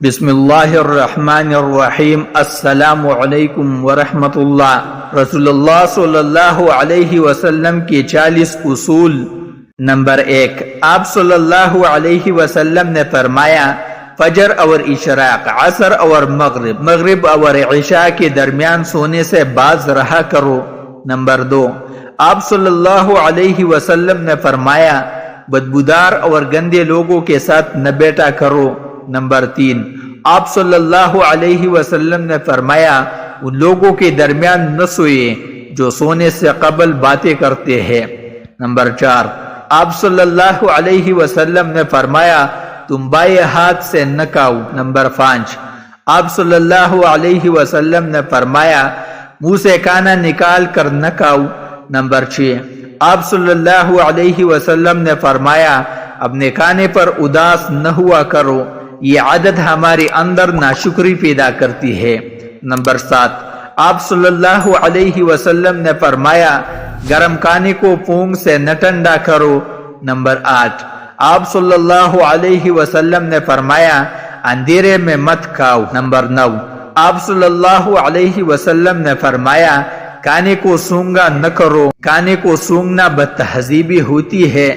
بسم اللہ الرحمن الرحیم۔ السلام علیکم ورحمۃ اللہ۔ رسول اللہ صلی اللہ علیہ وسلم کے 40 اصول۔ نمبر 1، آپ صلی اللہ علیہ وسلم نے فرمایا فجر اور اشراق، عصر اور مغرب اور عشاء کے درمیان سونے سے باز رہا کرو۔ نمبر 2، آپ صلی اللہ علیہ وسلم نے فرمایا بدبودار اور گندے لوگوں کے ساتھ نہ بیٹھا کرو۔ نمبر 3، آپ صلی اللہ علیہ وسلم نے فرمایا ان لوگوں کے درمیان نہ سوئے جو سونے سے قبل باتیں کرتے ہیں۔ نمبر 4، آپ صلی اللہ علیہ وسلم نے فرمایا تم بائیں ہاتھ سے نہ کھاؤ۔ نمبر 5، آپ صلی اللہ علیہ وسلم نے فرمایا منہ سے کھانا نکال کر نہ کھاؤ۔ نمبر 6، آپ صلی اللہ علیہ وسلم نے فرمایا اپنے کھانے پر اداس نہ ہوا کرو، یہ عادت ہمارے اندر ناشکری پیدا کرتی ہے۔ نمبر 7، آپ صلی اللہ علیہ وسلم نے فرمایا گرم کھانے کو پونگ سے نہ ٹھنڈا کرو۔ نمبر 8، آپ صلی اللہ علیہ وسلم نے فرمایا اندھیرے میں مت کھاؤ۔ نمبر 9، آپ صلی اللہ علیہ وسلم نے فرمایا کھانے کو سونگا نہ کرو، کھانے کو سونگنا بد تہذیبی ہوتی ہے۔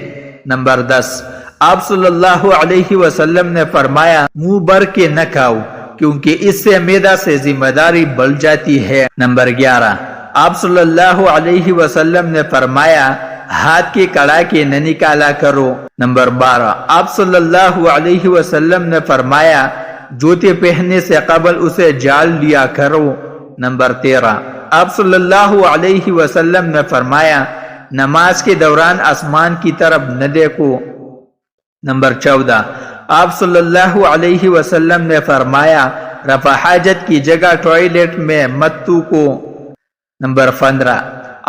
نمبر 10، آپ صلی اللہ علیہ وسلم نے فرمایا منہ بھر کے نہ کھاؤ کیونکہ اس سے معدہ سے ذمہ داری بڑھ جاتی ہے۔ نمبر 11، آپ صلی اللہ علیہ وسلم نے فرمایا ہاتھ کے کڑاکے نہ نکالا کرو۔ نمبر 12، آپ صلی اللہ علیہ وسلم نے فرمایا جوتے پہننے سے قبل اسے جال لیا کرو۔ نمبر 13، آپ صلی اللہ علیہ وسلم نے فرمایا نماز کے دوران آسمان کی طرف نہ دیکھو۔ نمبر 14، آپ صلی اللہ علیہ وسلم نے فرمایا رفع حاجت کی جگہ ٹوائلٹ میں مت تھوکو۔ نمبر 15،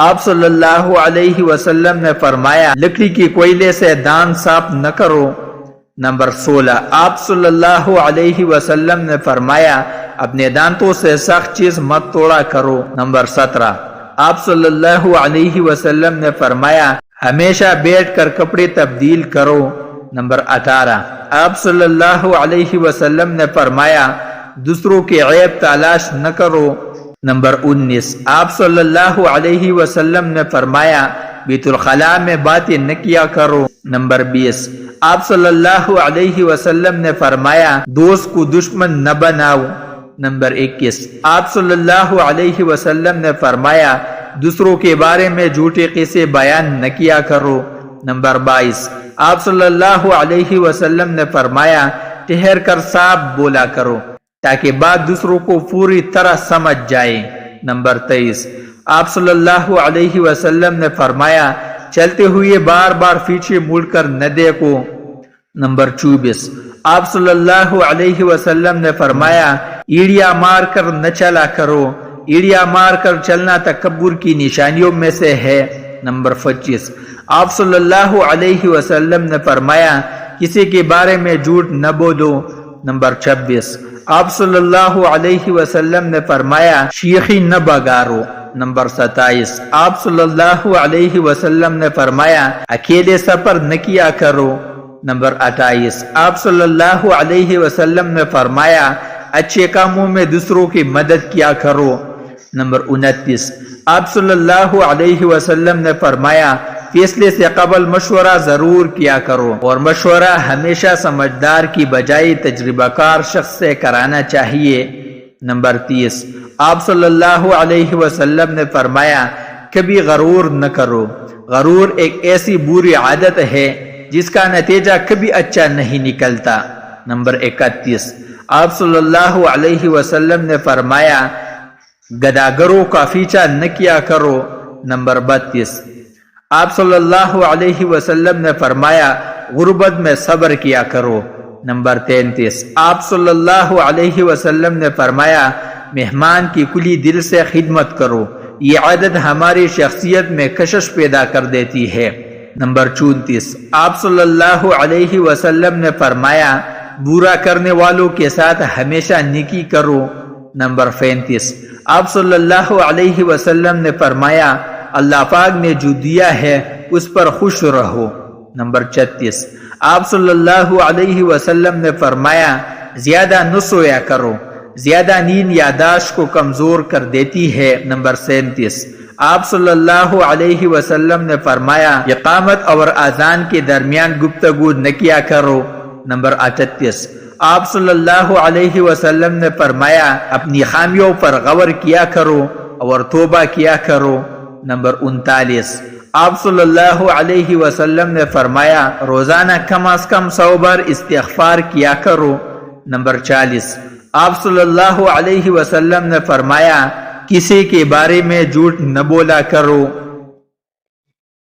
آپ صلی اللہ علیہ وسلم نے فرمایا لکڑی کی کوئلے سے دانت صاف نہ کرو۔ نمبر 16، آپ صلی اللہ علیہ وسلم نے فرمایا اپنے دانتوں سے سخت چیز مت توڑا کرو۔ نمبر 17، آپ صلی اللہ علیہ وسلم نے فرمایا ہمیشہ بیٹھ کر کپڑے تبدیل کرو۔ نمبر 18، آپ صلی اللہ علیہ وسلم نے فرمایا دوسروں کے عیب تلاش نہ کرو۔ نمبر 19، آپ صلی اللہ علیہ وسلم نے فرمایا بیت الخلاء میں باتیں نہ کیا کرو۔ نمبر 20، آپ صلی اللہ علیہ وسلم نے فرمایا دوست کو دشمن نہ بناؤ۔ نمبر 21، آپ صلی اللہ علیہ وسلم نے فرمایا دوسروں کے بارے میں جھوٹے قصے بیان نہ کیا کرو۔ نمبر 22، آپ صلی اللہ علیہ وسلم نے فرمایا ٹھہر کر صاف بولا کرو تاکہ بات دوسروں کو پوری طرح سمجھ جائے۔ نمبر 23، آپ صلی اللہ علیہ وسلم نے فرمایا چلتے ہوئے بار بار پیچھے مڑ کر نہ دیکھو۔ نمبر 24، آپ صلی اللہ علیہ وسلم نے فرمایا ایڑیاں مار کر نہ چلا کرو، ایڑیاں مار کر چلنا تکبر کی نشانیوں میں سے ہے۔ نمبر 25، آپ صلی اللہ علیہ وسلم نے فرمایا کسی کے بارے میں جھوٹ نہ بولو۔ نمبر 26، آپ صلی اللہ علیہ وسلم نے فرمایا شیخی نہ بگارو۔ نمبر 27، آپ صلی اللہ علیہ وسلم نے فرمایا اکیلے سفر نہ کیا کرو۔ نمبر 28، آپ صلی اللہ علیہ وسلم نے فرمایا اچھے کاموں میں دوسروں کی مدد کیا کرو۔ نمبر 29، آپ صلی اللہ علیہ وسلم نے فرمایا فیصلے سے قبل مشورہ ضرور کیا کرو اور مشورہ ہمیشہ سمجھدار کی بجائے تجربہ کار شخص سے کرانا چاہیے۔ نمبر 30، آپ صلی اللہ علیہ وسلم نے فرمایا کبھی غرور نہ کرو، غرور ایک ایسی بری عادت ہے جس کا نتیجہ کبھی اچھا نہیں نکلتا۔ نمبر 31، آپ صلی اللہ علیہ وسلم نے فرمایا گداگروں کا پیچھا نہ کیا کرو۔ نمبر 32، آپ صلی اللہ علیہ وسلم نے فرمایا غربت میں صبر کیا کرو۔ نمبر 33، آپ صلی اللہ علیہ وسلم نے فرمایا مہمان کی کھلی دل سے خدمت کرو، یہ عادت ہماری شخصیت میں کشش پیدا کر دیتی ہے۔ نمبر 34، آپ صلی اللہ علیہ وسلم نے فرمایا برا کرنے والوں کے ساتھ ہمیشہ نیکی کرو۔ نمبر 35، آپ صلی اللہ علیہ وسلم نے فرمایا اللہ پاک نے جو دیا ہے اس پر خوش رہو۔ نمبر 36، آپ صلی اللہ علیہ وسلم نے فرمایا زیادہ نہ سویا کرو، زیادہ نیند یاداشت کو کمزور کر دیتی ہے۔ نمبر 37، آپ صلی اللہ علیہ وسلم نے فرمایا اقامت اور اذان کے درمیان گفتگو نہ کیا کرو۔ نمبر 38، آپ صلی اللہ علیہ وسلم نے فرمایا اپنی خامیوں پر غور کیا کرو اور توبہ کیا کرو۔ نمبر 39، آپ صلی اللہ علیہ وسلم نے فرمایا روزانہ کم از کم 100 بار استغفار کیا کرو۔ نمبر 40، آپ صلی اللہ علیہ وسلم نے فرمایا کسی کے بارے میں جھوٹ نہ بولا کرو۔